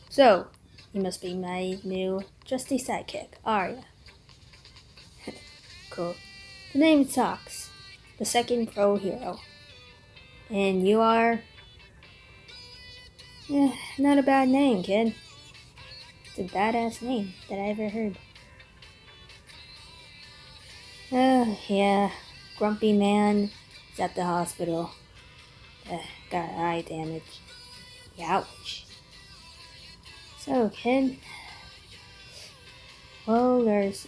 So, you must be my new trusty sidekick, are ya? Cool. The name talks. The second pro hero. And you are... not a bad name, kid. It's a badass name that I ever heard. Oh, yeah. Grumpy man is at the hospital. Got eye damage. Ouch. So, kid, well, there's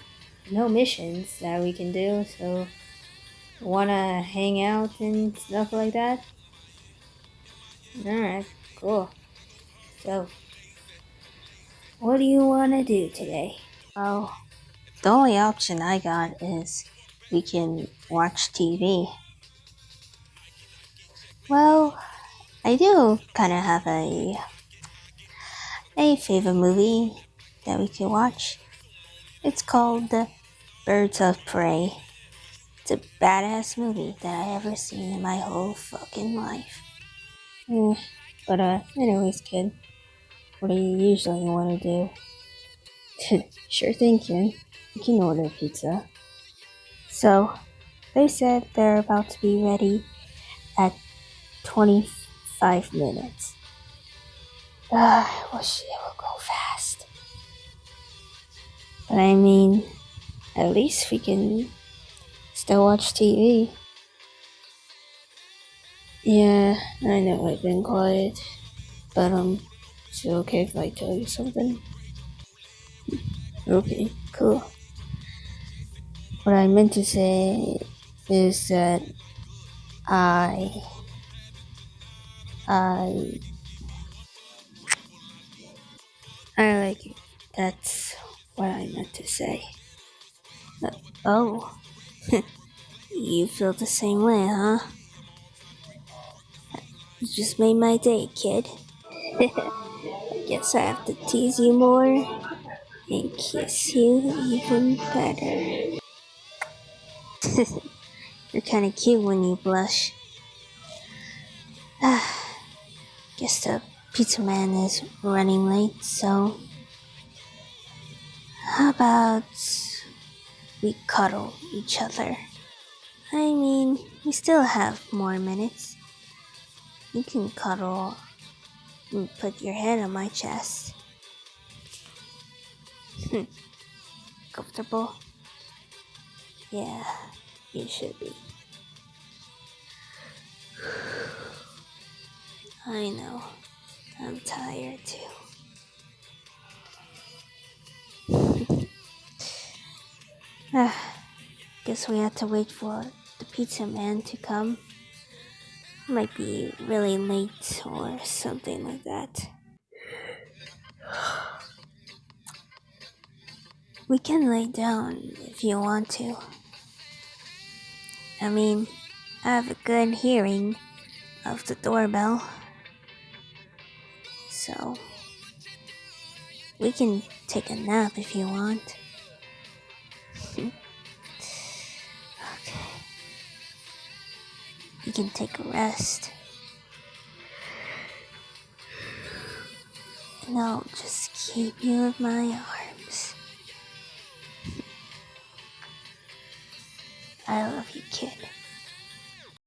no missions that we can do, so wanna hang out and stuff like that? Alright, cool. So, what do you wanna do today? Well, the only option I got is we can watch TV. Well, I do kinda have a favorite movie that we can watch. It's called Birds of Prey. It's a badass movie that I ever seen in my whole fucking life. But anyways, kid, what do you usually want to do? Sure thing, kid. You can order pizza. So, they said they're about to be ready at 25 minutes. I wish it would go fast. But I mean, at least we can still watch TV. Yeah, I know I've been quiet, but is it okay if I tell you something? Okay, cool. What I meant to say is that I I I like it. That's what I meant to say. Uh, oh, you feel the same way, huh? You just made my day, kid. I guess I have to tease you more and kiss you even better. You're kinda cute when you blush. Guess the pizza man is running late, so how about we cuddle each other? I mean, we still have more minutes. You can cuddle and put your head on my chest. Comfortable? Yeah, you should be. I know. I'm tired too. Guess we have to wait for the pizza man to come. Might be really late or something like that. We can lay down if you want to. I mean, I have a good hearing of the doorbell. So, we can take a nap if you want. Okay. You can take a rest. And I'll just keep you in my arms. I love you, kid.